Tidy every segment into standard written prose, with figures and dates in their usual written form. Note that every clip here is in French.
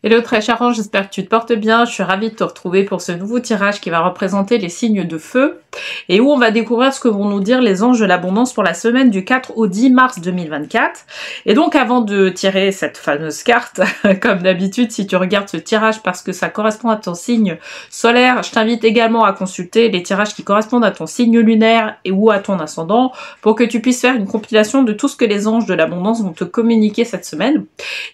Hello très cher ange, j'espère que tu te portes bien. Je suis ravie de te retrouver pour ce nouveau tirage qui va représenter les signes de feu et où on va découvrir ce que vont nous dire les anges de l'abondance pour la semaine du 4 au 10 mars 2024. Et donc avant de tirer cette fameuse carte, comme d'habitude, si tu regardes ce tirage parce que ça correspond à ton signe solaire, je t'invite également à consulter les tirages qui correspondent à ton signe lunaire et ou à ton ascendant pour que tu puisses faire une compilation de tout ce que les anges de l'abondance vont te communiquer cette semaine.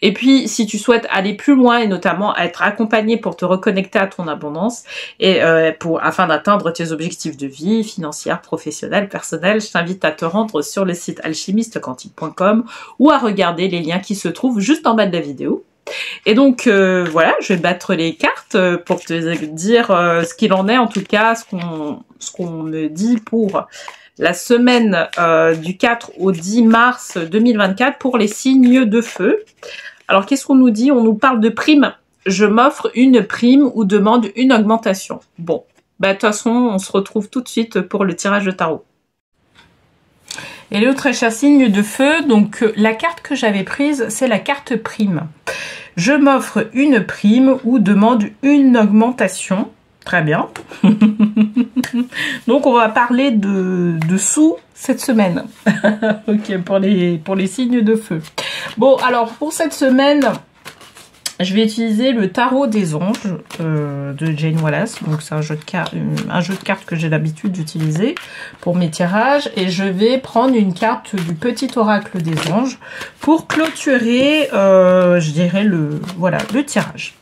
Et puis si tu souhaites aller plus loin et notamment être accompagné pour te reconnecter à ton abondance et afin d'atteindre tes objectifs de vie, financière, professionnelle, personnelle, je t'invite à te rendre sur le site alchimistequantique.com ou à regarder les liens qui se trouvent juste en bas de la vidéo. Et donc voilà, je vais battre les cartes pour te dire ce qu'il en est, en tout cas ce qu'on me dit pour la semaine du 4 au 10 mars 2024 pour les signes de feu. Alors, qu'est-ce qu'on nous dit? On nous parle de prime. Je m'offre une prime ou demande une augmentation. Bon, bah, de toute façon, on se retrouve tout de suite pour le tirage de tarot. Et le très cher signe de feu, donc la carte que j'avais prise, c'est la carte prime. Je m'offre une prime ou demande une augmentation. Très bien. Donc, on va parler de sous cette semaine. Ok, pour les signes de feu. Bon, alors, pour cette semaine, je vais utiliser le tarot des anges de Jane Wallace. Donc, c'est un jeu de cartes que j'ai l'habitude d'utiliser pour mes tirages. Et je vais prendre une carte du petit oracle des anges pour clôturer, je dirais, le tirage.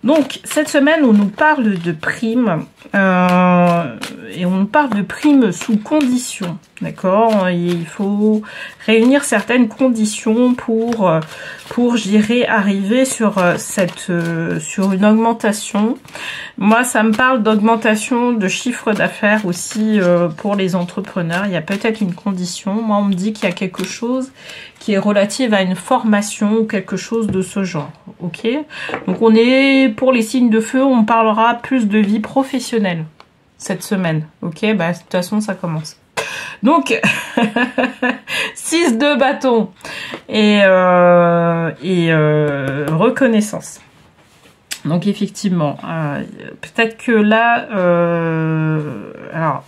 Donc, cette semaine, on nous parle de primes et on nous parle de primes sous conditions, d'accord? Il faut réunir certaines conditions pour je dirais, arriver sur une augmentation. Moi, ça me parle d'augmentation de chiffre d'affaires aussi pour les entrepreneurs. Il y a peut-être une condition. Moi, on me dit qu'il y a quelque chose qui est relative à une formation ou quelque chose de ce genre, ok? Donc, on est, pour les signes de feu, on parlera plus de vie professionnelle cette semaine, ok? Bah, de toute façon, ça commence. Donc, 6 de bâton et reconnaissance. Donc, effectivement, peut-être que là, alors,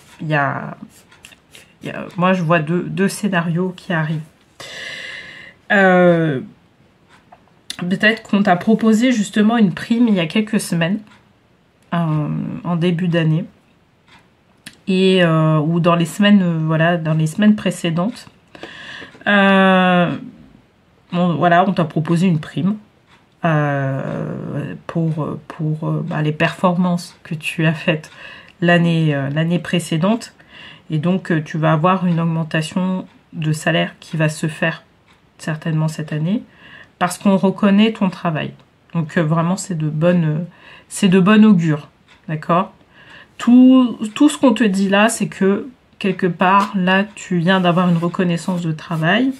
moi, je vois deux scénarios qui arrivent. Peut-être qu'on t'a proposé justement une prime il y a quelques semaines, en début d'année, et ou dans les semaines, dans les semaines précédentes. Bon, voilà, on t'a proposé une prime pour les performances que tu as faites l'année précédente, et donc tu vas avoir une augmentation de salaire qui va se faire certainement cette année parce qu'on reconnaît ton travail. Donc vraiment c'est de bonne augure, d'accord? Tout ce qu'on te dit là, c'est que quelque part là tu viens d'avoir une reconnaissance de travail,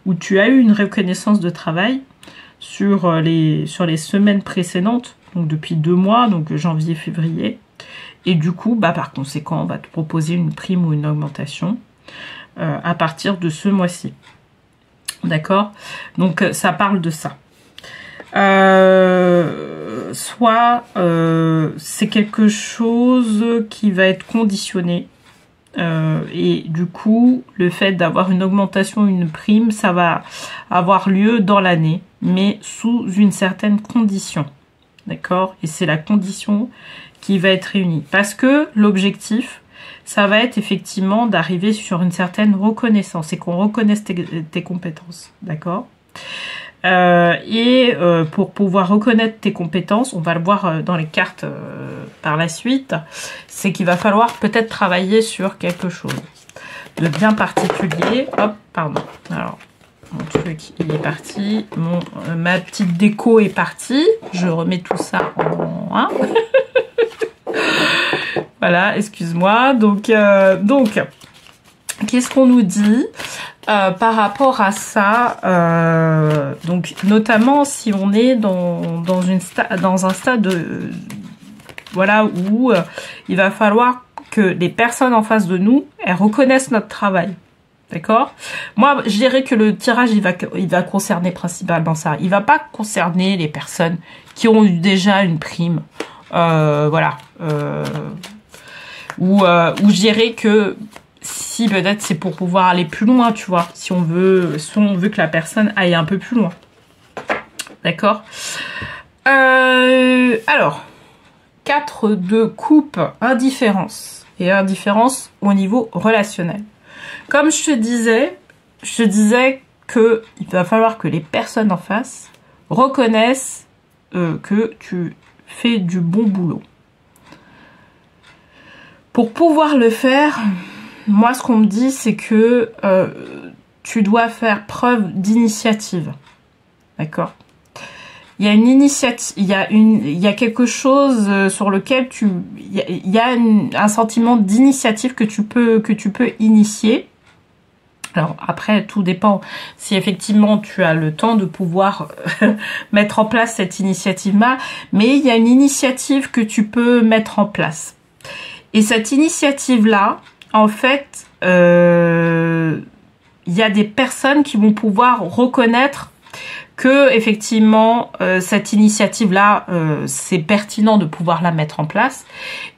ou tu as eu une reconnaissance de travail sur les semaines précédentes, donc depuis 2 mois, donc janvier, février, et du coup par conséquent on va te proposer une prime ou une augmentation à partir de ce mois-ci. D'accord? Donc, ça parle de ça. Soit c'est quelque chose qui va être conditionné. Et du coup, le fait d'avoir une augmentation, une prime, ça va avoir lieu dans l'année, mais sous une certaine condition. D'accord? Et c'est la condition qui va être réunie. Parce que l'objectif, ça va être effectivement d'arriver sur une certaine reconnaissance et qu'on reconnaisse tes compétences, d'accord? Pour pouvoir reconnaître tes compétences, on va le voir dans les cartes par la suite, c'est qu'il va falloir peut-être travailler sur quelque chose de bien particulier. Hop, pardon. Alors, mon truc, il est parti. Ma petite déco est partie. Je remets tout ça en... Hein. Voilà, excuse-moi. Donc, qu'est-ce qu'on nous dit par rapport à ça? Donc, notamment si on est dans un stade où il va falloir que les personnes en face de nous, elles reconnaissent notre travail. D'accord? Moi, je dirais que le tirage, il va concerner principalement ça. Il va pas concerner les personnes qui ont eu déjà une prime. Voilà. Ou je dirais que si peut-être c'est pour pouvoir aller plus loin, tu vois. Si on veut que la personne aille un peu plus loin. D'accord? Alors, 4 de coupe, indifférence. Et indifférence au niveau relationnel. Comme je te disais que il va falloir que les personnes en face reconnaissent que tu fais du bon boulot. Pour pouvoir le faire, moi ce qu'on me dit c'est que tu dois faire preuve d'initiative. D'accord? Il y a une initiative, il y a quelque chose sur lequel il y a un sentiment d'initiative que tu peux initier. Alors après, tout dépend si effectivement tu as le temps de pouvoir mettre en place cette initiative-là, mais il y a une initiative que tu peux mettre en place. Et cette initiative-là, en fait, il y a des personnes qui vont pouvoir reconnaître que effectivement cette initiative-là, c'est pertinent de pouvoir la mettre en place.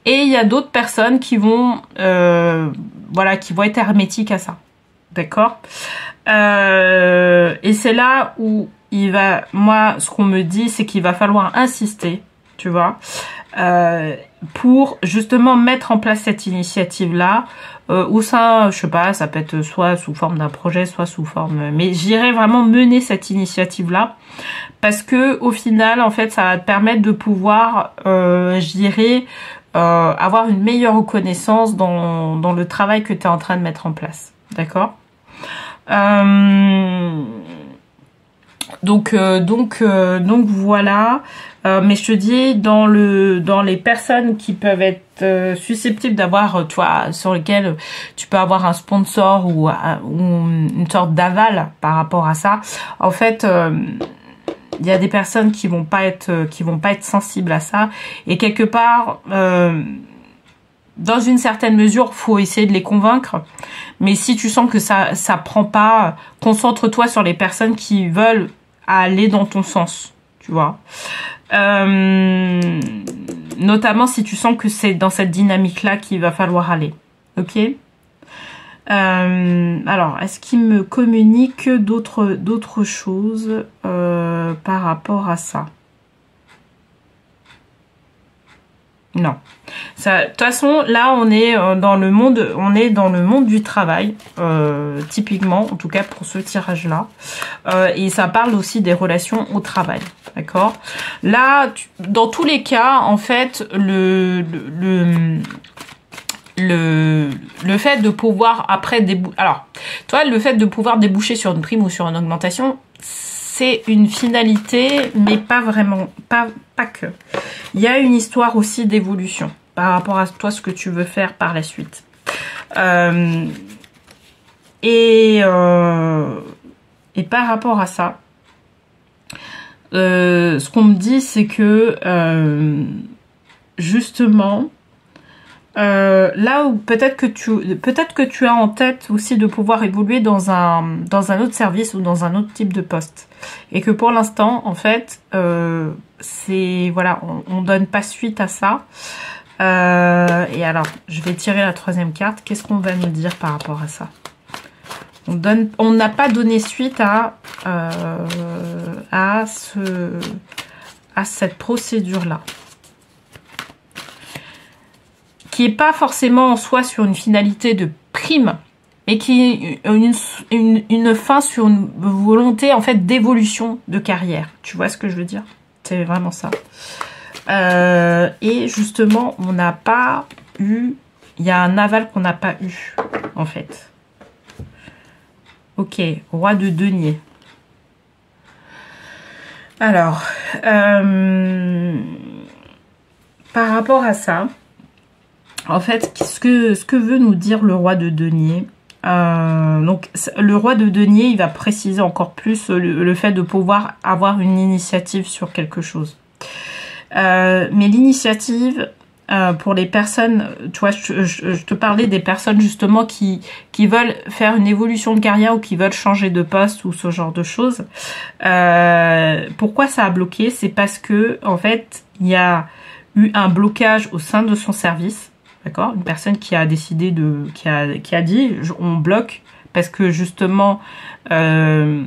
Et il y a d'autres personnes qui vont, voilà, qui vont être hermétiques à ça. D'accord? Et c'est là où moi, ce qu'on me dit, c'est qu'il va falloir insister, tu vois, pour justement mettre en place cette initiative-là, ou ça, je sais pas, ça peut être soit sous forme d'un projet, soit sous forme, mais j'irai vraiment mener cette initiative-là, parce que au final, en fait, ça va te permettre de pouvoir, je dirais, avoir une meilleure reconnaissance dans le travail que tu es en train de mettre en place. D'accord? Donc voilà. Mais je te dis, dans les personnes qui peuvent être susceptibles d'avoir, tu vois, sur lesquelles tu peux avoir un sponsor ou une sorte d'aval par rapport à ça. En fait, il y a des personnes qui vont pas être sensibles à ça, et quelque part, dans une certaine mesure, faut essayer de les convaincre. Mais si tu sens que ça prend pas, concentre-toi sur les personnes qui veulent aller dans ton sens, tu vois. Notamment si tu sens que c'est dans cette dynamique-là qu'il va falloir aller. Ok? Alors, est-ce qu'il me communique d'autres choses par rapport à ça? Non. De toute façon, là, on est dans le monde du travail, typiquement, en tout cas pour ce tirage-là. Et ça parle aussi des relations au travail, d'accord? Là, dans tous les cas, en fait, le fait de pouvoir après alors, toi, le fait de pouvoir déboucher sur une prime ou sur une augmentation, c'est une finalité, mais pas vraiment, pas que. Il y a une histoire aussi d'évolution par rapport à toi, ce que tu veux faire par la suite. Et par rapport à ça, ce qu'on me dit, c'est que justement, là où peut-être que tu as en tête aussi de pouvoir évoluer dans un autre service ou dans un autre type de poste, et que pour l'instant, en fait, c'est voilà, on donne pas suite à ça. Et alors, je vais tirer la troisième carte. Qu'est-ce qu'on va nous dire par rapport à ça? On n'a pas donné suite à cette procédure-là, qui est pas forcément en soi sur une finalité de prime, mais qui est une fin sur une volonté en fait d'évolution de carrière. Tu vois ce que je veux dire? C'est vraiment ça. Et justement, on n'a pas eu... Il y a un aval qu'on n'a pas eu, en fait. Ok, roi de denier. Alors, par rapport à ça, en fait, ce que veut nous dire le roi de denier, donc le roi de denier, il va préciser encore plus le fait de pouvoir avoir une initiative sur quelque chose. Mais l'initiative, pour les personnes, tu vois, je te parlais des personnes justement qui veulent faire une évolution de carrière ou qui veulent changer de poste ou ce genre de choses. Pourquoi ça a bloqué? C'est parce que en fait, il y a eu un blocage au sein de son service, d'accord? Une personne qui a décidé qui a dit, on bloque parce que justement, on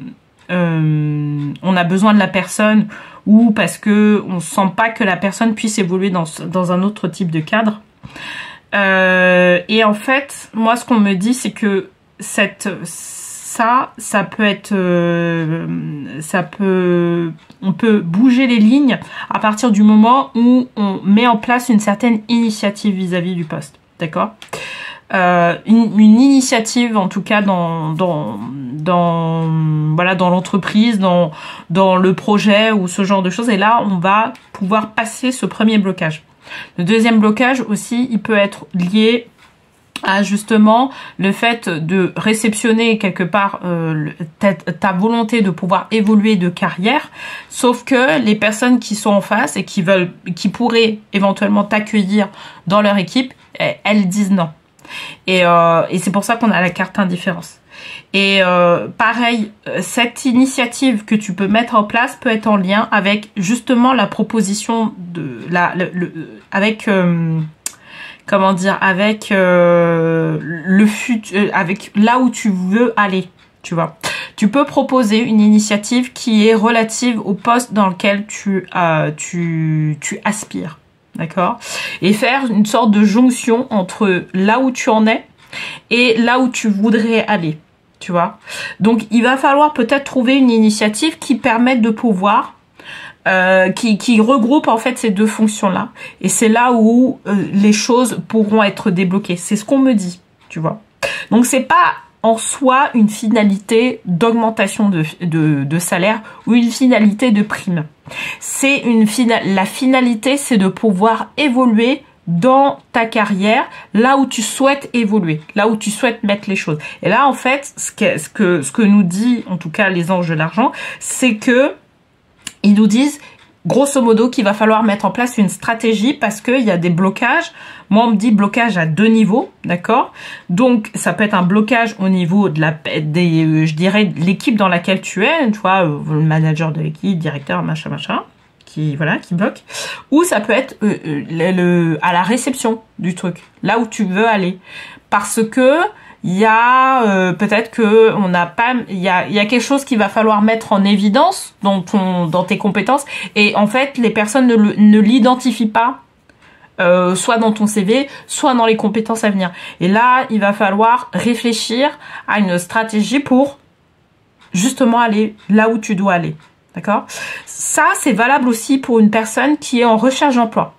a besoin de la personne, ou parce que on sent pas que la personne puisse évoluer dans un autre type de cadre. Et en fait, moi, ce qu'on me dit, c'est que ça peut être, on peut bouger les lignes à partir du moment où on met en place une certaine initiative vis-à-vis du poste, d'accord? Une initiative, en tout cas dans l'entreprise, dans le projet ou ce genre de choses. Et là, on va pouvoir passer ce premier blocage. Le deuxième blocage aussi, il peut être lié à justement le fait de réceptionner quelque part ta volonté de pouvoir évoluer de carrière, sauf que les personnes qui sont en face et qui pourraient éventuellement t'accueillir dans leur équipe, elles disent non. Et c'est pour ça qu'on a la carte indifférence. Et pareil, cette initiative que tu peux mettre en place peut être en lien avec justement la proposition de avec le futur, avec là où tu veux aller, tu vois. Tu peux proposer une initiative qui est relative au poste dans lequel tu aspires. D'accord? Et faire une sorte de jonction entre là où tu en es et là où tu voudrais aller, tu vois. Donc, il va falloir peut-être trouver une initiative qui permette de pouvoir, qui regroupe en fait ces deux fonctions-là. Et c'est là où les choses pourront être débloquées. C'est ce qu'on me dit, tu vois. Donc, c'est pas en soi une finalité d'augmentation de salaire ou une finalité de prime. C'est la finalité, c'est de pouvoir évoluer dans ta carrière, là où tu souhaites évoluer, là où tu souhaites mettre les choses. Et là, en fait, ce que nous dit, en tout cas, les anges de l'argent, c'est que ils nous disent, grosso modo, qu'il va falloir mettre en place une stratégie parce qu'il y a des blocages. Moi, on me dit blocage à 2 niveaux, d'accord? Donc, ça peut être un blocage au niveau de je dirais, de l'équipe dans laquelle tu es, tu vois, le manager de l'équipe, directeur, machin, qui bloque. Ou ça peut être à la réception du truc, là où tu veux aller. Parce que il y a peut-être que on n'a pas, il y a quelque chose qu'il va falloir mettre en évidence dans tes compétences, et en fait les personnes ne l'identifient pas, soit dans ton CV, soit dans les compétences à venir. Et là, il va falloir réfléchir à une stratégie pour justement aller là où tu dois aller. D'accord? Ça, c'est valable aussi pour une personne qui est en recherche d'emploi.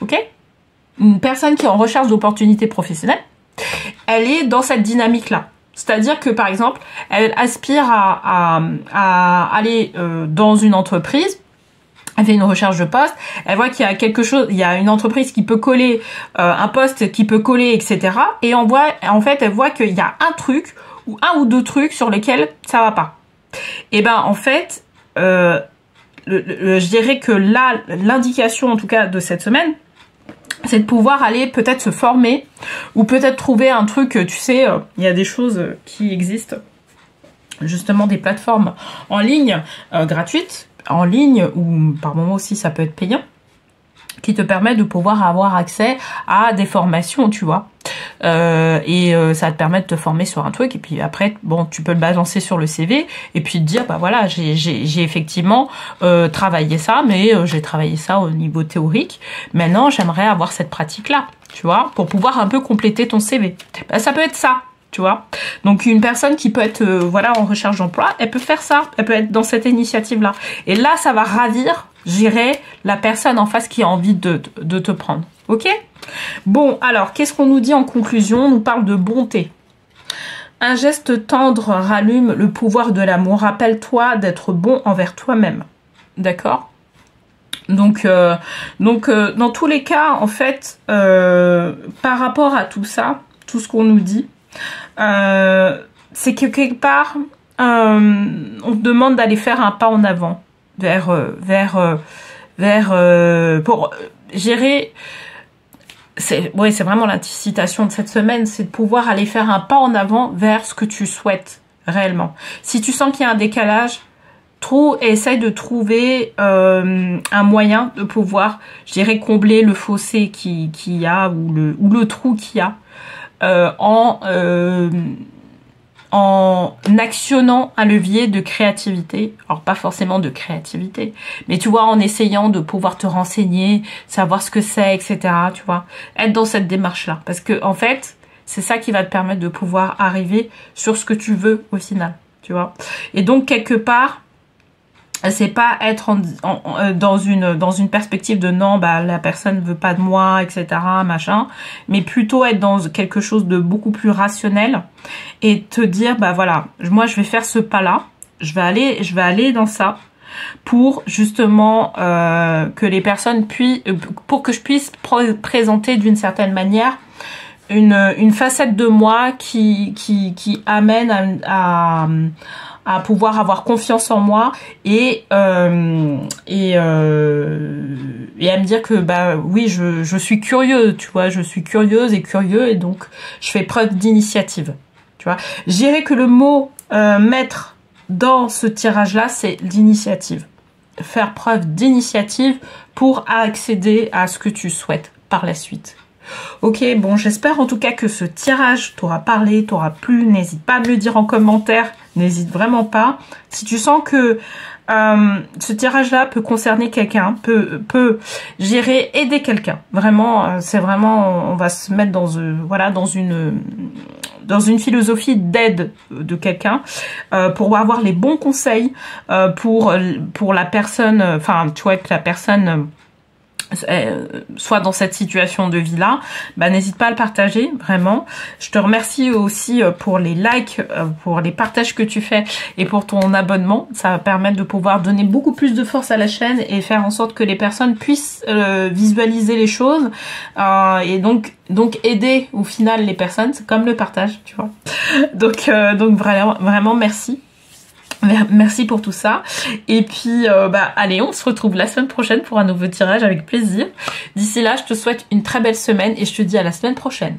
Ok? Une personne qui est en recherche d'opportunités professionnelles, elle est dans cette dynamique-là. C'est-à-dire que, par exemple, elle aspire à aller dans une entreprise, elle fait une recherche de poste, elle voit qu'il y a quelque chose, il y a une entreprise qui peut coller, un poste qui peut coller, etc. Et en fait, elle voit qu'il y a un truc, ou un ou deux trucs sur lesquels ça va pas. Et ben, en fait, je dirais que là, l'indication, en tout cas, de cette semaine, c'est de pouvoir aller peut-être se former ou peut-être trouver un truc, tu sais, il y a des choses qui existent, justement des plateformes en ligne gratuites, en ligne ou par moment aussi ça peut être payant, qui te permet de pouvoir avoir accès à des formations, tu vois. Et ça va te permettre de te former sur un truc, et puis après, bon, tu peux le balancer sur le CV et puis te dire, bah voilà, j'ai effectivement travaillé ça, mais j'ai travaillé ça au niveau théorique. Maintenant, j'aimerais avoir cette pratique-là, tu vois, pour pouvoir un peu compléter ton CV. Bah, ça peut être ça, tu vois. Donc une personne qui peut être voilà, en recherche d'emploi, elle peut faire ça, elle peut être dans cette initiative-là. Et là, ça va ravir, j'irai, la personne en face qui a envie de te prendre. Ok? Bon, alors, qu'est-ce qu'on nous dit en conclusion? On nous parle de bonté. Un geste tendre rallume le pouvoir de l'amour. Rappelle-toi d'être bon envers toi-même. D'accord? Donc, dans tous les cas, en fait, par rapport à tout ça, tout ce qu'on nous dit, c'est que quelque part, on te demande d'aller faire un pas en avant pour gérer. c'est vraiment l'incitation de cette semaine, c'est de pouvoir aller faire un pas en avant vers ce que tu souhaites réellement. Si tu sens qu'il y a un décalage, essaye de trouver un moyen de pouvoir, je dirais, combler le fossé qu'il y a ou le trou qu'il y a en actionnant un levier de créativité. Alors pas forcément de créativité, mais tu vois, en essayant de pouvoir te renseigner, savoir ce que c'est, etc. Tu vois, être dans cette démarche-là, parce que en fait, c'est ça qui va te permettre de pouvoir arriver sur ce que tu veux au final, tu vois. Et donc quelque part, c'est pas être dans une perspective de non, bah la personne veut pas de moi, etc., machin, mais plutôt être dans quelque chose de beaucoup plus rationnel et te dire, bah voilà, moi je vais faire ce pas-là, je vais aller dans ça pour justement que les personnes puissent, pour que je puisse présenter d'une certaine manière une facette de moi qui amène à pouvoir avoir confiance en moi et à me dire que bah oui, je suis curieuse, tu vois, je suis curieuse et curieux, et donc je fais preuve d'initiative, tu vois. Je dirais que le mot maître dans ce tirage là, c'est l'initiative, faire preuve d'initiative pour accéder à ce que tu souhaites par la suite. Ok, bon, j'espère en tout cas que ce tirage t'aura parlé, t'aura plu. N'hésite pas à me le dire en commentaire, n'hésite vraiment pas. Si tu sens que ce tirage-là peut concerner quelqu'un, peut gérer, aider quelqu'un. Vraiment, c'est vraiment, on va se mettre dans une philosophie d'aide de quelqu'un pour avoir les bons conseils pour la personne, enfin, tu vois, que la personne soit dans cette situation de vie là, bah n'hésite pas à le partager, vraiment. Je te remercie aussi pour les likes, pour les partages que tu fais et pour ton abonnement. Ça va permettre de pouvoir donner beaucoup plus de force à la chaîne et faire en sorte que les personnes puissent visualiser les choses et donc aider au final les personnes. C'est comme le partage, tu vois. Donc vraiment merci. Merci pour tout ça. Et puis, allez, on se retrouve la semaine prochaine pour un nouveau tirage avec plaisir. D'ici là, je te souhaite une très belle semaine et je te dis à la semaine prochaine.